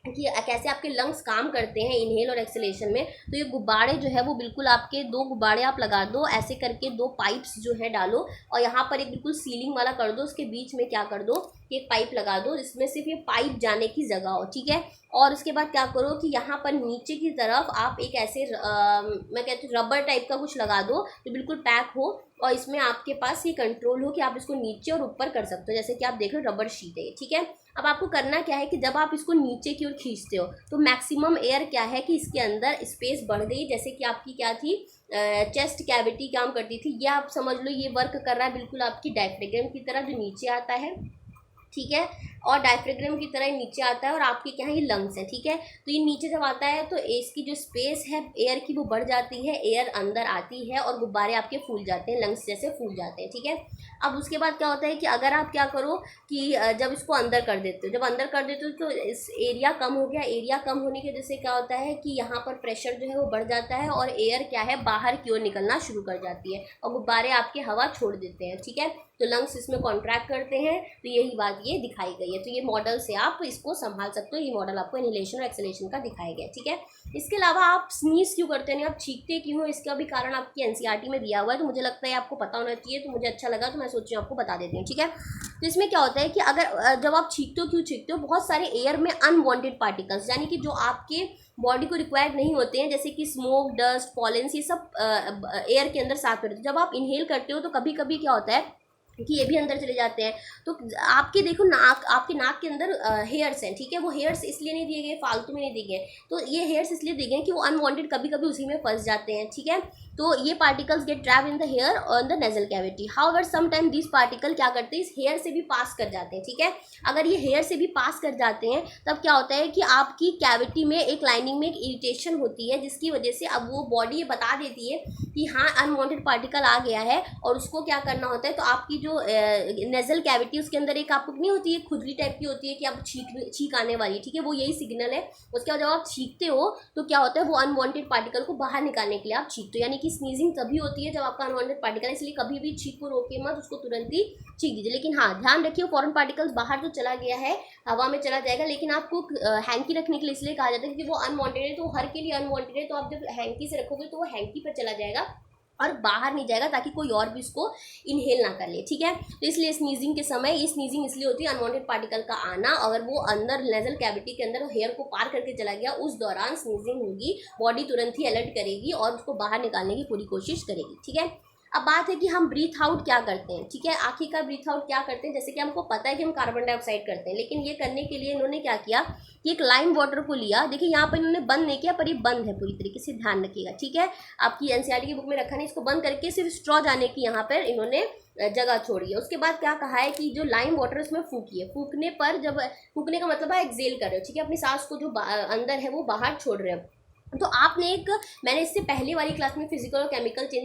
कि कैसे आपके लंग्स काम करते हैं इनहेल और एक्सलेशन में। तो ये गुब्बारे जो है वो बिल्कुल आपके 2 गुब्बारे आप लगा दो, ऐसे करके 2 पाइप्स जो है डालो और यहाँ पर एक बिल्कुल सीलिंग वाला कर दो, उसके बीच में क्या कर दो कि एक पाइप लगा दो जिसमें सिर्फ ये पाइप जाने की जगह हो। ठीक है, और उसके बाद क्या करो कि यहाँ पर नीचे की तरफ आप एक ऐसे मैं कहती हूँ रबर टाइप का कुछ लगा दो जो बिल्कुल पैक हो और इसमें आपके पास ये कंट्रोल हो कि आप इसको नीचे और ऊपर कर सकते हो, जैसे कि आप देख रहे हो रबर शीट है। ठीक है, अब आपको करना क्या है कि जब आप इसको नीचे की ओर खींचते हो तो मैक्सिमम एयर क्या है कि इसके अंदर स्पेस बढ़ गई, जैसे कि आपकी क्या थी, चेस्ट कैविटी काम करती थी, ये आप समझ लो ये वर्क कर रहा है बिल्कुल आपकी डायफ्राम की तरह जो नीचे आता है। ठीक है, और डायफ्राम की तरह नीचे आता है और आपके क्या है ये लंग्स है। ठीक है, तो ये नीचे जब आता है तो इसकी जो स्पेस है एयर की वो बढ़ जाती है, एयर अंदर आती है और गुब्बारे आपके फूल जाते हैं, लंग्स जैसे फूल जाते हैं। ठीक है, अब उसके बाद क्या होता है कि अगर आप क्या करो कि जब इसको अंदर कर देते हो, जब अंदर कर देते हो तो इस एरिया कम हो गया, एरिया कम होने की वजह से क्या होता है कि यहाँ पर प्रेशर जो है वो बढ़ जाता है और एयर क्या है बाहर की ओर निकलना शुरू कर जाती है और गुब्बारे आपके हवा छोड़ देते हैं। ठीक है, तो लंग्स इसमें कॉन्ट्रैक्ट करते हैं, तो यही बात ये दिखाई गई है। तो ये मॉडल से आप इसको संभाल सकते हो, ये मॉडल आपको इनहेलेशन और एक्सलेशन का दिखाया गया। ठीक है, इसके अलावा आप स्नीज क्यों करते हैं, आप छींकते क्यों हो, इसका भी कारण आपकी एनसीईआरटी में दिया हुआ है, तो मुझे लगता है आपको पता होना चाहिए, तो मुझे अच्छा लगा तो मैं सोची आपको बता देती हूँ। ठीक है, तो इसमें क्या होता है कि अगर जब आप छींकते हो, क्यों छींकते हो, बहुत सारे एयर में अनवांटेड पार्टिकल्स यानी कि जो आपके बॉडी को रिक्वायर्ड नहीं होते हैं, जैसे कि स्मोक, डस्ट, पॉलेंस, ये सब एयर के अंदर साथ में रहते हैं। जब आप इनहेल करते हो तो कभी कभी क्या होता है कि ये भी अंदर चले जाते हैं। तो आपके देखो नाक, आपके नाक के अंदर हेयर्स हैं। ठीक है, वो हेयर्स इसलिए नहीं दिए गए, फालतू में नहीं दिए गए, तो ये हेयर्स इसलिए दिए गए कि वो अनवांटेड कभी कभी उसी में फंस जाते हैं। ठीक है, तो ये particles get trap in the hair और the nasal cavity. However some time this particle क्या करते हैं, इस हेयर से भी पास कर जाते हैं। ठीक है, अगर ये हेयर से भी पास कर जाते हैं तब क्या होता है कि आपकी कैविटी में एक लाइनिंग में एक इरिटेशन होती है, जिसकी वजह से अब वो बॉडी ये बता देती है कि हाँ अनवांटेड पार्टिकल आ गया है और उसको क्या करना होता है। तो आपकी जो नेजल कैविटी उसके अंदर एक आपको नहीं होती है, खुजली टाइप की होती है कि आप छींक आने वाली। ठीक है, वो यही सिग्नल है। उसके बाद जब आप छींकते हो तो क्या होता है, वो अनवांटेड पार्टिकल को बाहर निकालने के लिए आप छींकते हो, यानी कि स्नीजिंग तभी होती है जब आपका अनवांटेड पार्टिकल, इसलिए कभी भी छींक को रोके मत, उसको तुरंत ही छींक दीजिए। लेकिन हाँ ध्यान रखिए फॉरेन पार्टिकल्स बाहर तो चला गया है, हवा में चला जाएगा, लेकिन आपको हैंकी रखने के लिए इसलिए कहा जाता है क्योंकि वो अनवांटेड है, तो हर के लिए अनवांटेड है। तो आप जब हैंकी से रखोगे तो वो हैंकी पर चला जाएगा और बाहर नहीं जाएगा, ताकि कोई और भी इसको इनहेल ना कर ले। ठीक है, तो इसलिए स्नीजिंग के समय, ये स्नीजिंग इसलिए होती है अनवांटेड पार्टिकल का आना, अगर वो अंदर नेजल कैविटी के अंदर हेयर को पार करके चला गया, उस दौरान स्नीजिंग होगी, बॉडी तुरंत ही अलर्ट करेगी और उसको बाहर निकालने की पूरी कोशिश करेगी। ठीक है, अब बात है कि हम ब्रीथ आउट क्या करते हैं। ठीक है, आखिरकार ब्रीथ आउट क्या करते हैं, जैसे कि हमको पता है कि हम कार्बन डाइऑक्साइड करते हैं, लेकिन ये करने के लिए इन्होंने क्या किया कि एक लाइम वाटर को लिया। देखिए यहाँ पर इन्होंने बंद नहीं किया, पर ये बंद है पूरी तरीके से, ध्यान रखिएगा। ठीक है, आपकी एनसीईआरटी की बुक में रखा नहीं, इसको बंद करके सिर्फ स्ट्रॉ जाने की यहाँ पर इन्होंने जगह छोड़ी है। उसके बाद क्या कहा है कि जो लाइम वाटर उसमें फूकिए, फूकने पर, जब फूकने का मतलब है एक्सेल कर रहे हो। ठीक है, अपनी सांस को जो अंदर है वो बाहर छोड़ रहे हो। तो आपने मैंने इससे पहले वाली क्लास में फिजिकल और केमिकल चेन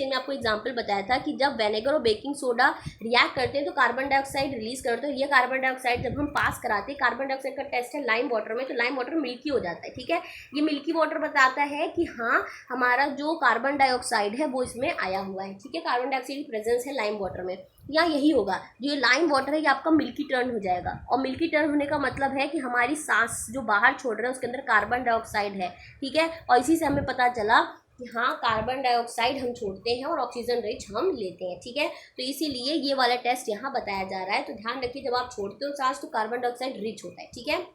में आपको एग्जांपल बताया था कि जब विनेगर और बेकिंग सोडा रिएक्ट करते हैं तो कार्बन डाइऑक्साइड रिलीज करते हैं। ये कार्बन डाइऑक्साइड जब हम पास कराते हैं, कार्बन डाइऑक्साइड का टेस्ट है लाइम वाटर में, तो लाइम वाटर मिल्की हो जाता है। ठीक है, ये मिल्की वाटर बताता है कि हाँ हमारा जो कार्बन डाइऑक्साइड है वो इसमें आया हुआ है। ठीक है, कार्बन डाइऑक्साइड की प्रेजेंस है लाइम वाटर में। या यही होगा, जो ये लाइम वाटर है ये आपका मिल्की टर्न हो जाएगा, और मिल्की टर्न होने का मतलब है कि हमारी सांस जो बाहर छोड़ रहे हैं उसके अंदर कार्बन डाइऑक्साइड है। ठीक है, और इसी से हमें पता चला कि हाँ कार्बन डाइऑक्साइड हम छोड़ते हैं और ऑक्सीजन रिच हम लेते हैं। ठीक है, तो इसीलिए ये वाला टेस्ट यहाँ बताया जा रहा है। तो ध्यान रखिए, जब आप छोड़ते हो सांस तो कार्बन डाइऑक्साइड रिच होता है। ठीक है,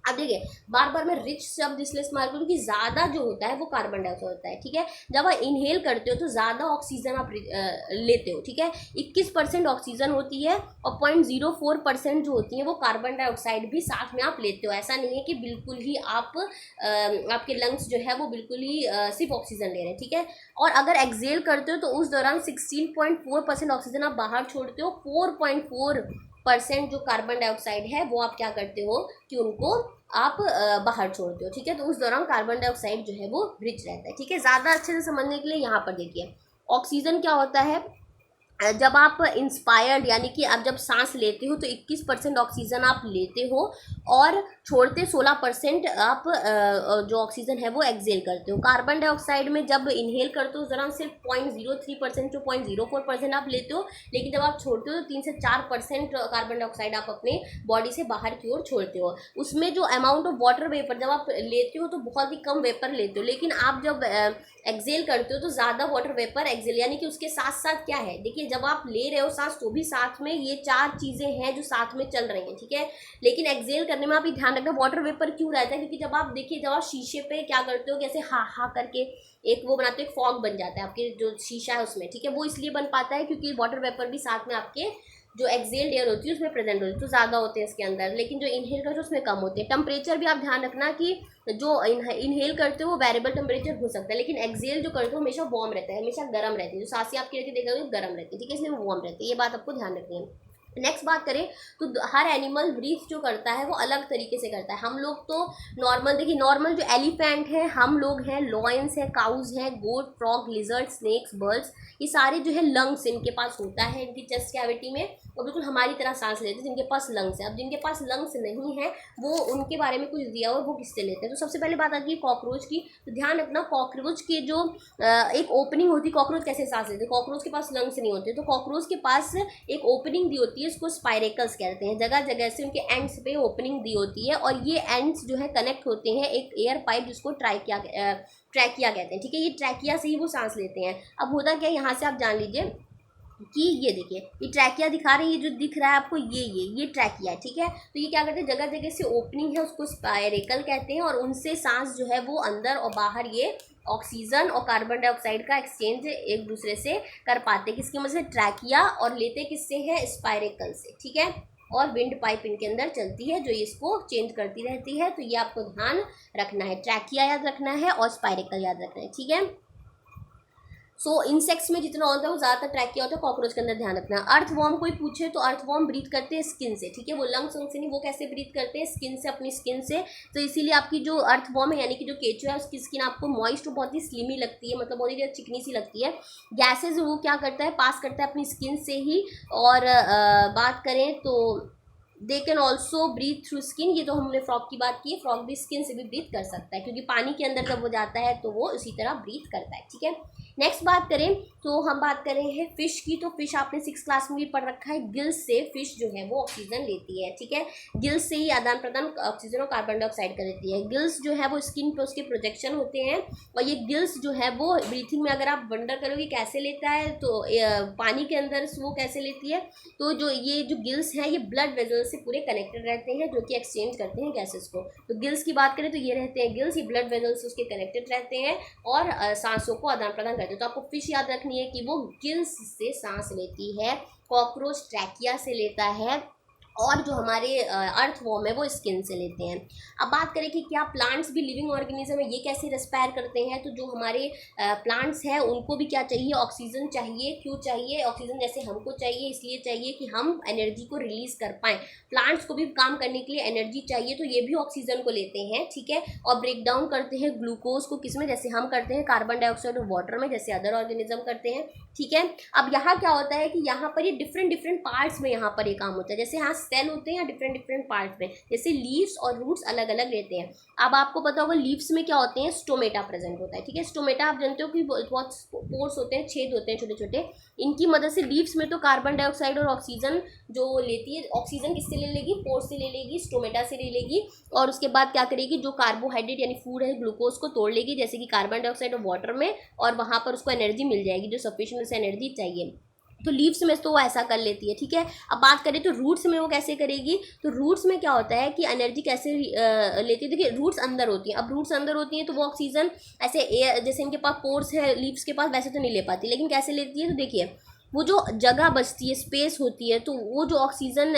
अब देखिए बार बार मैं रिच शब्द इसलिए इस्तेमाल करूँ कि ज़्यादा जो होता है वो कार्बन डाइऑक्साइड होता है। ठीक है, जब आप इनहेल करते हो तो ज़्यादा ऑक्सीजन आप लेते हो। ठीक है, 21% ऑक्सीजन होती है और 0.04% जो होती है वो कार्बन डाइऑक्साइड भी साथ में आप लेते हो। ऐसा नहीं है कि बिल्कुल ही आप आपके लंग्स जो है वो बिल्कुल ही सिर्फ ऑक्सीजन ले रहे हैं। ठीक है, और अगर एक्सेल करते हो तो उस दौरान 16.4% ऑक्सीजन आप बाहर छोड़ते हो, 4.4% जो कार्बन डाइऑक्साइड है वो आप क्या करते हो कि उनको आप बाहर छोड़ते हो। ठीक है, तो उस दौरान कार्बन डाइऑक्साइड जो है वो रिच रहता है। ठीक है, ज़्यादा अच्छे से समझने के लिए यहाँ पर देखिए, ऑक्सीजन क्या होता है। जब आप इंस्पायर्ड यानी कि आप जब सांस लेते हो तो 21% ऑक्सीजन आप लेते हो और छोड़ते 16% आप जो ऑक्सीजन है वो एक्सेल करते हो। कार्बन डाइऑक्साइड में जब इनहेल करते हो उस दौरान सिर्फ 0.03% जो 0.04% आप लेते हो, लेकिन जब आप छोड़ते हो तो 3 से 4% कार्बन डाइऑक्साइड आप अपने बॉडी से बाहर की ओर छोड़ते हो। उसमें जो अमाउंट ऑफ वाटर वेपर जब आप लेते हो तो बहुत ही कम वेपर लेते हो, लेकिन आप जब एक्सेल करते हो तो ज़्यादा वाटर वेपर एक्सेल, यानी कि उसके साथ साथ क्या है, देखिए जब आप ले रहे हो सांस तो भी साथ में ये 4 चीज़ें हैं जो साथ में चल रही हैं। ठीक है, लेकिन एक्सेल करने में आप ये ध्यान रखना वाटर वेपर क्यों रहता है, क्योंकि जब आप देखिए जब आप शीशे पे क्या करते हो, कैसे हा हा करके एक वो बनाते हो, एक फॉग बन जाता है आपके जो शीशा है उसमें। ठीक है, वो इसलिए बन पाता है क्योंकि वाटर वेपर भी साथ में आपके जो एक्सेल्ड एयर होती है उसमें प्रेजेंट होती है, तो ज़्यादा होते हैं इसके अंदर, लेकिन जो इनहेल करते हो उसमें कम होते हैं। टेम्परेचर भी आप ध्यान रखना कि जो इनहेल करते हो वो वेरिएबल टेम्परेचर हो सकता है, लेकिन एक्सेल जो करते हो हमेशा वार्म रहता है, हमेशा गर्म रहती है। जो सांसें आपकी रहती है देखोगे गर्म रहती है। ठीक है, इसलिए वो वार्म रहती है, ये बात आपको ध्यान रखनी है। नेक्स्ट बात करें तो हर एनिमल ब्रीथ जो करता है वो अलग तरीके से करता है। हम लोग तो नॉर्मल, देखिए नॉर्मल जो एलिफेंट है, हम लोग हैं, लॉयंस है, काउज है, गोट, फ्रॉग, लिजर्ड, स्नेक्स, बर्ड्स, ये सारे जो है लंग्स इनके पास होता है इनकी चेस्ट कैविटी में, और बिल्कुल हमारी तरह सांस लेते हैं जिनके पास लंग्स है। अब जिनके पास लंग्स नहीं है वो उनके बारे में कुछ दिया हुआ वो किससे लेते हैं। तो सबसे पहले बात आती है कॉकरोच की। तो ध्यान रखना कॉकरोच के जो एक ओपनिंग होती है, कॉकरोच कैसे सांस लेते हैं, कॉकरोच के पास लंग्स नहीं होते, तो कॉकरोच के पास एक ओपनिंग दी होती है, इसको स्पाइरेकल्स कहते हैं। जगह जगह से उनके एंड्स पे ओपनिंग दी होती है और ये एंड्स जो है कनेक्ट होते हैं एक एयर पाइप जिसको ट्रैकिया कहते हैं। ठीक है, ये ट्रैकिया से ही वो सांस लेते हैं। अब होता क्या है, यहाँ से आप जान लीजिए कि ये देखिए ये ट्रैकिया दिखा रही है, ये जो दिख रहा है आपको ये ट्रैकिया है। ठीक है, तो ये क्या करते हैं, जगह जगह से ओपनिंग है उसको स्पाइरेकल कहते हैं, और उनसे सांस जो है वो अंदर और बाहर ये ऑक्सीजन और कार्बन डाइऑक्साइड का एक्सचेंज एक दूसरे से कर पाते हैं। किसकी मदद से, ट्रैकिया, और लेते किससे है, स्पाइरेकल से। ठीक है, और विंड पाइप इनके अंदर चलती है जो इसको चेंज करती रहती है। तो ये आपको ध्यान रखना है, ट्रैकिया याद रखना है और स्पाइरेकल याद रखना है। ठीक है, सो इंसेक्ट्स में जितना होता है वो ज़्यादातर ट्रैकिया होता है, कॉकरोच के अंदर ध्यान रखना। अर्थवॉर्म कोई पूछे तो अर्थवॉर्म ब्रीथ करते हैं स्किन से। ठीक है, वो लंग्स से नहीं, वो कैसे ब्रीथ करते हैं, स्किन से, अपनी स्किन से। तो इसीलिए आपकी जो अर्थवॉर्म है यानी कि जो केचुआ है उसकी स्किन आपको मॉइस्ट बहुत ही स्लिमी लगती है, मतलब बहुत ही चिकनी सी लगती है। गैसेज वो क्या करता है, पास करता है अपनी स्किन से ही। और बात करें तो they can also breathe through skin, ये तो हमने फ्रॉग की बात की है, फ्रॉग भी स्किन से भी ब्रीथ कर सकता है क्योंकि पानी के अंदर जब वो जाता है तो वो इसी तरह ब्रीथ करता है। ठीक है, नेक्स्ट बात करें तो हम बात कर रहे हैं फिश की। तो फिश आपने 6th क्लास में भी पढ़ रखा है, गिल्स से फिश जो है वो ऑक्सीजन लेती है। ठीक है, गिल्स से ही आदान प्रदान ऑक्सीजन और कार्बन डाइऑक्साइड कर देती है। गिल्स जो है वो स्किन पे उसके प्रोजेक्शन होते हैं, और ये गिल्स जो है वो ब्रीथिंग में अगर आप वंडर करोगे कैसे लेता है तो पानी के अंदर वो कैसे लेती है, तो जो ये जो गिल्स हैं ये ब्लड वेजल से पूरे कनेक्टेड रहते हैं जो कि एक्सचेंज करते हैं गैसेस को। तो गिल्स की बात करें तो ये रहते हैं गिल्स, ये ब्लड वेजल से उसके कनेक्टेड रहते हैं और सांसों को आदान प्रदान करते हैं। तो आपको फिश याद रखनी है कि वो गिल्स से सांस लेती है, कॉकरोच ट्रैकिया से लेता है, और जो हमारे अर्थ वॉर्म है वो स्किन से लेते हैं। अब बात करें कि क्या प्लांट्स भी लिविंग ऑर्गेनिज्म है, ये कैसे रेस्पायर करते हैं, तो जो हमारे प्लांट्स हैं उनको भी क्या चाहिए, ऑक्सीजन चाहिए। क्यों चाहिए ऑक्सीजन? जैसे हमको चाहिए, इसलिए चाहिए कि हम एनर्जी को रिलीज कर पाएँ। प्लांट्स को भी काम करने के लिए एनर्जी चाहिए, तो ये भी ऑक्सीजन को लेते हैं, ठीक है, और ब्रेक डाउन करते हैं ग्लूकोज को किस में, जैसे हम करते हैं कार्बन डाइऑक्साइड और वाटर में, जैसे अदर ऑर्गेनिज्म करते हैं, ठीक है। अब यहाँ क्या होता है कि यहाँ पर ये डिफरेंट डिफरेंट पार्ट्स में यहाँ पर ये काम होता है, जैसे यहाँ सेल होते हैं या डिफरेंट डिफरेंट पार्ट्स में, जैसे लीव्स और रूट्स अलग अलग रहते हैं। अब आपको पता होगा लीव्स में क्या होते हैं, स्टोमेटा प्रेजेंट होता है, ठीक है। स्टोमेटा आप जानते हो कि बहुत पोर्स होते हैं, छेद होते हैं छोटे छोटे, इनकी मदद से लीव्स में तो कार्बन डाइऑक्साइड और ऑक्सीजन जो लेती है, ऑक्सीजन किससे ले लेगी, पोर से ले लेगी, स्टोमेटा से ले लेगी, और उसके बाद क्या करेगी, जो कार्बोहाइड्रेट यानी फूड है ग्लूकोज को तोड़ लेगी, जैसे कि कार्बन डाइऑक्साइड और वाटर में, और वहाँ पर उसको एनर्जी मिल जाएगी जो सफिशिएंट एनर्जी चाहिए। तो लीव्स में तो वो ऐसा कर लेती है, ठीक है। अब बात करें तो रूट्स में वो कैसे करेगी, तो रूट्स में क्या होता है कि एनर्जी कैसे लेती है, देखिए रूट्स अंदर होती हैं। अब रूट्स अंदर होती हैं तो वो ऑक्सीजन ऐसे एयर, जैसे इनके पास पोर्स है लीव्स के पास, वैसे तो नहीं ले पाती, लेकिन कैसे लेती है, तो देखिए वो जो जगह बचती है, स्पेस होती है, तो वो जो ऑक्सीजन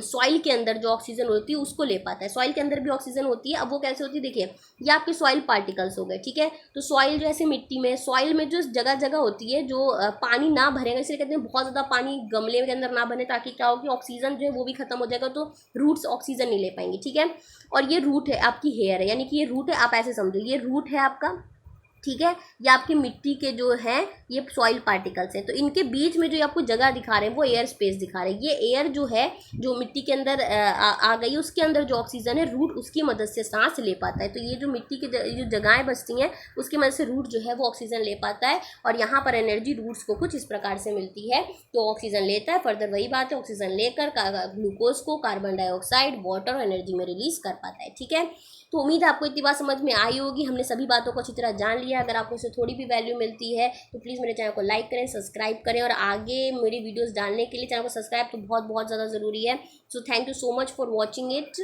सॉइल के अंदर जो ऑक्सीजन होती है उसको ले पाता है। सॉइल के अंदर भी ऑक्सीजन होती है। अब वो कैसे होती है, देखिए ये आपके सॉइल पार्टिकल्स हो गए, ठीक है। तो सॉइल जो ऐसे मिट्टी में, सॉइल में जो जगह जगह होती है जो पानी ना भरेगा, इसलिए कहते हैं बहुत ज़्यादा पानी गमले के अंदर ना भरे, ताकि क्या हो कि ऑक्सीजन जो है वो भी खत्म हो जाएगा, तो रूट्स ऑक्सीजन नहीं ले पाएंगे, ठीक है। और ये रूट है आपकी हेयर है, यानी कि ये रूट है, आप ऐसे समझो ये रूट है आपका, ठीक है। ये आपकी मिट्टी के जो है ये सॉइल पार्टिकल्स हैं, तो इनके बीच में जो ये आपको जगह दिखा रहे हैं वो एयर स्पेस दिखा रहे हैं। ये एयर जो है जो मिट्टी के अंदर आ गई, उसके अंदर जो ऑक्सीजन है रूट उसकी मदद से सांस ले पाता है। तो ये जो मिट्टी की जो जगहें बचती हैं उसकी मदद से रूट जो है वो ऑक्सीजन ले पाता है, और यहाँ पर एनर्जी रूट्स को कुछ इस प्रकार से मिलती है। तो ऑक्सीजन लेता है, फर्दर वही बात है, ऑक्सीजन लेकर ग्लूकोज को कार्बन डाइऑक्साइड, वाटर और एनर्जी में रिलीज कर पाता है, ठीक है। तो उम्मीद है आपको इतनी बात समझ में आई होगी, हमने सभी बातों को अच्छी तरह जान लिया। अगर आपको इससे थोड़ी भी वैल्यू मिलती है तो प्लीज़ मेरे चैनल को लाइक करें, सब्सक्राइब करें, और आगे मेरी वीडियोस डालने के लिए चैनल को सब्सक्राइब तो बहुत बहुत ज़्यादा ज़रूरी है। So thank you so much for watching it.